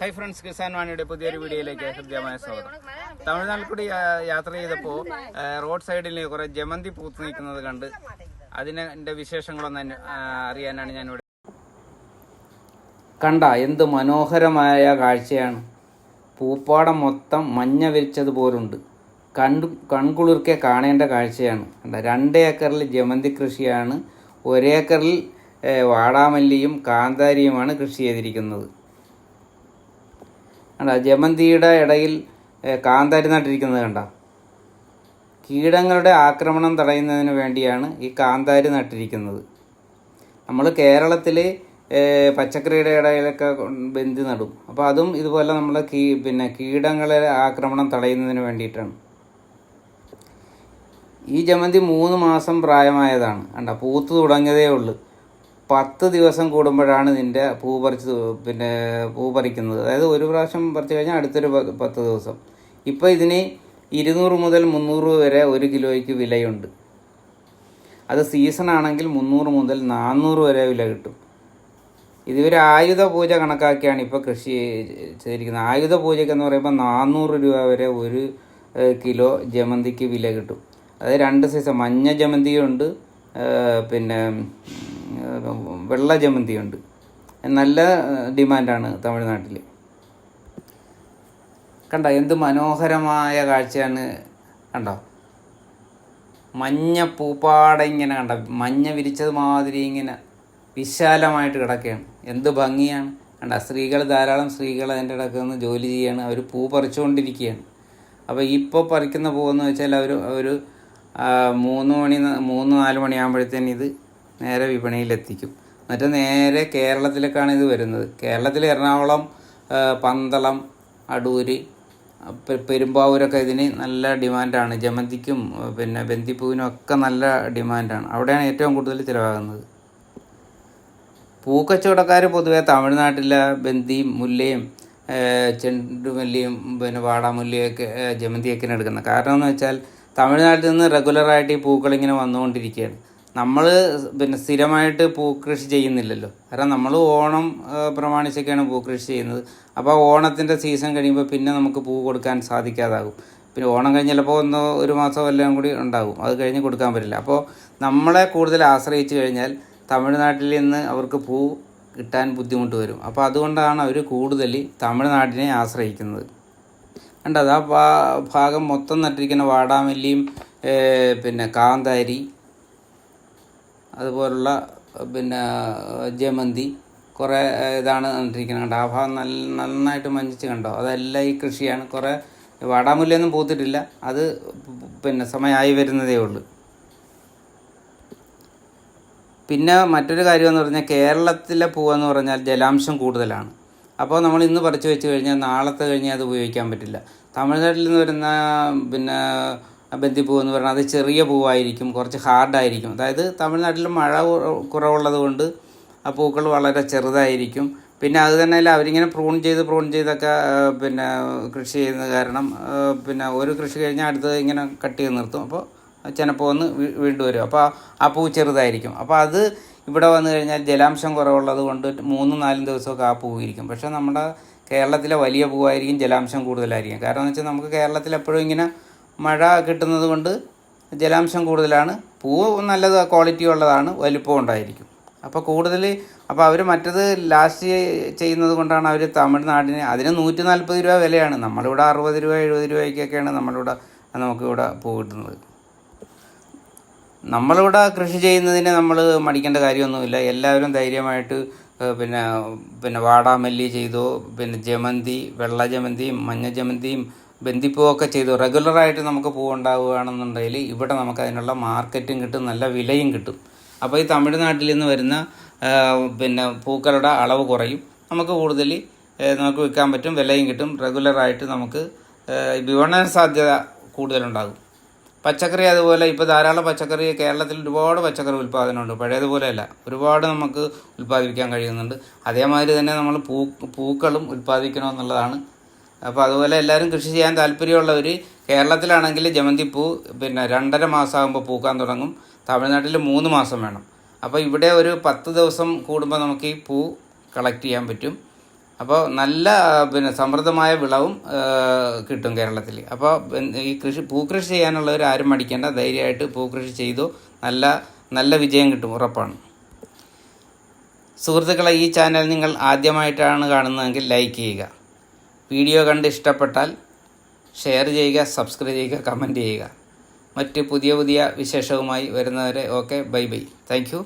Hi friends, Kisan വാണിയുടെ പുതിയൊരു വീഡിയോയിലേക്ക് ഹൃദ്യമായ സ്വാഗതം. തമിഴ്നാട്ടിൽ കൂടി യാത്ര ചെയ്തപ്പോൾ റോഡ് സൈഡിൽ കുറെ ജമന്തി പൂത്ത് നിൽക്കുന്നത് കണ്ട് അതിൻ്റെ വിശേഷങ്ങളൊന്നും അറിയാനാണ് ഞാനിവിടെ. കണ്ട എന്ത് മനോഹരമായ കാഴ്ചയാണ്. പൂപ്പാടം മൊത്തം മഞ്ഞ വിരിച്ചതുപോലുണ്ട്. കൺകുളിർക്കെ കാണേണ്ട കാഴ്ചയാണ്. 2 ഏക്കറിൽ ജമന്തി കൃഷിയാണ്. 1 ഏക്കറിൽ വാടാമല്ലിയും കാന്താരിയുമാണ് കൃഷി ചെയ്തിരിക്കുന്നത്. ജമന്തിയുടെ ഇടയിൽ കാന്താരി നട്ടിരിക്കുന്നത് കണ്ട. കീടങ്ങളുടെ ആക്രമണം തടയുന്നതിന് വേണ്ടിയാണ് ഈ കാന്താരി നട്ടിരിക്കുന്നത്. നമ്മൾ കേരളത്തിൽ പച്ചക്കറിയുടെ ഇടയിലൊക്കെ ബന്ദി നടും. അപ്പോൾ അതും ഇതുപോലെ നമ്മൾ കീടങ്ങളെ ആക്രമണം തടയുന്നതിന് വേണ്ടിയിട്ടാണ്. ഈ ജമന്തി 3 മാസം പ്രായമായതാണ്. കണ്ട, പൂത്ത് തുടങ്ങിയതേ ഉള്ളൂ. 10 ദിവസം കൂടുമ്പോഴാണ് ഇതിൻ്റെ പൂ പറിക്കുന്നത്. അതായത് ഒരു പ്രാവശ്യം പറിച്ചു കഴിഞ്ഞാൽ അടുത്തൊരു 10 ദിവസം. ഇപ്പോൾ ഇതിന് 200 മുതൽ 300 വരെ 1 കിലോയ്ക്ക് വിലയുണ്ട്. അത് സീസൺ ആണെങ്കിൽ 300 മുതൽ 400 വരെ വില കിട്ടും. ഇതൊരു ആയുധ പൂജ കണക്കാക്കിയാണ് ഇപ്പോൾ കൃഷി ചെയ്തിരിക്കുന്നത്. ആയുധ പൂജയ്ക്കെന്ന് പറയുമ്പോൾ 400 രൂപ വരെ 1 കിലോ ജമന്തിക്ക് വില കിട്ടും. അതായത് 2 സൈസ് മഞ്ഞ ജമന്തിയുണ്ട്, വെള്ള ജമന്തിയുണ്ട്. നല്ല ഡിമാൻഡാണ് തമിഴ്നാട്ടിൽ. കണ്ടോ എന്ത് മനോഹരമായ കാഴ്ചയാണ്. കണ്ടോ മഞ്ഞ പൂപ്പാട ഇങ്ങനെ കണ്ട മഞ്ഞ വിരിച്ചത് മാതിരി ഇങ്ങനെ വിശാലമായിട്ട് കിടക്കുകയാണ്. എന്ത് ഭംഗിയാണ്. കണ്ട ധാരാളം സ്ത്രീകൾ അതിൻ്റെ ഇടയ്ക്ക് നിന്ന് ജോലി ചെയ്യാണ്. അവർ പൂ പറിച്ചുകൊണ്ടിരിക്കുകയാണ്. അപ്പോൾ ഇപ്പോൾ പറിക്കുന്ന പൂവെന്ന് വെച്ചാൽ ഒരു 3-4 മണിയാകുമ്പോഴത്തേന് ഇത് നേരെ വിപണിയിലെത്തിക്കും. എന്നിട്ട് നേരെ കേരളത്തിലേക്കാണ് ഇത് വരുന്നത്. കേരളത്തിൽ എറണാകുളം, പന്തളം, അടൂര്, പെരുമ്പാവൂരൊക്കെ ഇതിന് നല്ല ഡിമാൻഡാണ്. ജമന്തിക്കും ബന്ദിപ്പൂവിനും ഒക്കെ നല്ല ഡിമാൻഡാണ്. അവിടെയാണ് ഏറ്റവും കൂടുതൽ ചിലവാകുന്നത്. പൂക്കച്ചവടക്കാർ പൊതുവെ തമിഴ്നാട്ടിലെ ബന്ദിയും മുല്ലയും ചെണ്ടുമല്ലിയും വാടാമുല്ലയൊക്കെ ജമന്തിയൊക്കെയാണ് എടുക്കുന്നത്. കാരണം എന്ന് വെച്ചാൽ തമിഴ്നാട്ടിൽ നിന്ന് റെഗുലറായിട്ട് ഈ പൂക്കളിങ്ങനെ വന്നുകൊണ്ടിരിക്കുകയാണ്. നമ്മൾ സ്ഥിരമായിട്ട് പൂക്കൃഷി ചെയ്യുന്നില്ലല്ലോ. കാരണം നമ്മൾ ഓണം പ്രമാണിച്ചൊക്കെയാണ് പൂക്കൃഷി ചെയ്യുന്നത്. അപ്പോൾ ഓണത്തിൻ്റെ സീസൺ കഴിയുമ്പോൾ പിന്നെ നമുക്ക് പൂ കൊടുക്കാൻ സാധിക്കാതാകും. പിന്നെ ഓണം കഴിഞ്ഞ് ചിലപ്പോൾ 1 മാസം എല്ലാം കൂടി ഉണ്ടാകും. അത് കഴിഞ്ഞ് കൊടുക്കാൻ പറ്റില്ല. അപ്പോൾ നമ്മളെ കൂടുതൽ ആശ്രയിച്ച് കഴിഞ്ഞാൽ തമിഴ്നാട്ടിൽ നിന്ന് അവർക്ക് പൂ കിട്ടാൻ ബുദ്ധിമുട്ട് വരും. അപ്പോൾ അതുകൊണ്ടാണ് അവർ കൂടുതൽ തമിഴ്നാട്ടിനെ ആശ്രയിക്കുന്നത്. കണ്ടത് ആ ഭാഗം മൊത്തം നട്ടിരിക്കുന്ന വാടാമല്ലിയും കാന്താരി, അതുപോലുള്ള ജമന്തി കുറേ ഇതാണ് നട്ടിരിക്കുന്നത്. കണ്ടോ ആ ഭാഗം നന്നായിട്ട് മഞ്ഞിച്ച് കണ്ടോ. അതെല്ലാം ഈ കൃഷിയാണ്. കുറേ വാടാമുല്ലയൊന്നും പൂത്തിട്ടില്ല. അത് സമയമായി വരുന്നതേ ഉള്ളൂ. പിന്നെ മറ്റൊരു കാര്യമെന്ന് പറഞ്ഞാൽ കേരളത്തിലെ പൂവെന്ന് പറഞ്ഞാൽ ജലാംശം കൂടുതലാണ്. അപ്പോൾ നമ്മൾ ഇന്ന് പറിച്ചു വെച്ച് കഴിഞ്ഞാൽ നാളത്തെ കഴിഞ്ഞാൽ അത് ഉപയോഗിക്കാൻ പറ്റില്ല. തമിഴ്നാട്ടിൽ നിന്ന് വരുന്ന ബന്ദിപ്പൂ എന്ന് പറഞ്ഞാൽ അത് ചെറിയ പൂവായിരിക്കും, കുറച്ച് ഹാർഡായിരിക്കും. അതായത് തമിഴ്നാട്ടിൽ മഴ കുറവുള്ളത് കൊണ്ട് ആ പൂക്കൾ വളരെ ചെറുതായിരിക്കും. പിന്നെ അത് തന്നെ അല്ല, അവരിങ്ങനെ പ്രൂൺ ചെയ്തൊക്കെ കൃഷി ചെയ്യുന്നത് കാരണം ഒരു കൃഷി കഴിഞ്ഞാൽ അടുത്തത് ഇങ്ങനെ കട്ട് ചെയ്ത് നിർത്തും. അപ്പോൾ ചിലപ്പോൾ ഒന്ന് വീണ്ടും വരും. അപ്പോൾ ആ പൂ ചെറുതായിരിക്കും. അപ്പോൾ അത് ഇവിടെ വന്നു കഴിഞ്ഞാൽ ജലാംശം കുറവുള്ളത് കൊണ്ട് 3-4 ദിവസമൊക്കെ ആ പൂ ഇരിക്കും. പക്ഷേ നമ്മുടെ കേരളത്തിലെ വലിയ പൂവായിരിക്കും, ജലാംശം കൂടുതലായിരിക്കും. കാരണം എന്ന് വെച്ചാൽ നമുക്ക് കേരളത്തിൽ എപ്പോഴും ഇങ്ങനെ മഴ കിട്ടുന്നത് കൊണ്ട് ജലാംശം കൂടുതലാണ്. പൂവ് നല്ലത് ക്വാളിറ്റി ഉള്ളതാണ്, വലിപ്പം ഉണ്ടായിരിക്കും. അപ്പോൾ അവർ മറ്റത് ലാസ്റ്റ് ചെയ്യുന്നത് കൊണ്ടാണ് അവർ തമിഴ്നാടിന് അതിന് 140 രൂപ വിലയാണ്. നമ്മളിവിടെ 60 രൂപ 70 രൂപയ്ക്കൊക്കെയാണ് നമുക്കിവിടെ പൂ കിട്ടുന്നത്. നമ്മളിവിടെ കൃഷി ചെയ്യുന്നതിന് നമ്മൾ മടിക്കേണ്ട കാര്യമൊന്നുമില്ല. എല്ലാവരും ധൈര്യമായിട്ട് വാടാമല്ലി ചെയ്തു, ജമന്തി, വെള്ള ജമന്തിയും മഞ്ഞ ജമന്തിയും ബന്ദിപ്പൂവൊക്കെ ചെയ്തു റെഗുലറായിട്ട് നമുക്ക് പൂ ഉണ്ടാവുകയാണെന്നുണ്ടെങ്കിൽ ഇവിടെ നമുക്ക് അതിനുള്ള മാർക്കറ്റും കിട്ടും, നല്ല വിലയും കിട്ടും. അപ്പോൾ ഈ തമിഴ്നാട്ടിൽ നിന്ന് വരുന്ന പൂക്കളുടെ അളവ് കുറയും. നമുക്ക് കൂടുതൽ നമുക്ക് വിൽക്കാൻ പറ്റും, വിലയും കിട്ടും. റെഗുലറായിട്ട് നമുക്ക് വിപണന സാധ്യത കൂടുതലുണ്ടാകും. പച്ചക്കറി അതുപോലെ ഇപ്പോൾ ധാരാളം പച്ചക്കറി കേരളത്തിൽ ഒരുപാട് പച്ചക്കറി ഉൽപ്പാദനമുണ്ട്. പഴയതുപോലെയല്ല, ഒരുപാട് നമുക്ക് ഉൽപ്പാദിപ്പിക്കാൻ കഴിയുന്നുണ്ട്. അതേമാതിരി തന്നെ നമ്മൾ പൂക്കളും ഉൽപ്പാദിപ്പിക്കണമെന്നുള്ളതാണ്. അപ്പോൾ അതുപോലെ എല്ലാവരും കൃഷി ചെയ്യാൻ താല്പര്യമുള്ളവർ കേരളത്തിലാണെങ്കിൽ ജമന്തിപ്പൂ 2.5 മാസമാകുമ്പോൾ പൂക്കാൻ തുടങ്ങും. തമിഴ്നാട്ടിൽ 3 മാസം വേണം. അപ്പോൾ ഇവിടെ ഒരു 10 ദിവസം കൂടുമ്പോൾ നമുക്ക് ഈ പൂ കളക്ട് ചെയ്യാൻ പറ്റും. അപ്പോൾ നല്ല സമൃദ്ധമായ വിളവും കിട്ടും കേരളത്തിൽ. അപ്പോൾ ഈ പൂക്കൃഷി ചെയ്യാനുള്ളവർ ആരും മടിക്കേണ്ട, ധൈര്യമായിട്ട് പൂക്കൃഷി ചെയ്തു. നല്ല വിജയം കിട്ടും, ഉറപ്പാണ്. സുഹൃത്തുക്കളെ, ഈ ചാനൽ നിങ്ങൾ ആദ്യമായിട്ടാണ് കാണുന്നതെങ്കിൽ ലൈക്ക് ചെയ്യുക. വീഡിയോ കണ്ട് ഇഷ്ടപ്പെട്ടാൽ ഷെയർ ചെയ്യുക, സബ്സ്ക്രൈബ് ചെയ്യുക, കമൻറ്റ് ചെയ്യുക. മറ്റ് പുതിയ വിശേഷവുമായി വരുന്നവരെ ഓക്കെ, ബൈ. Thank you.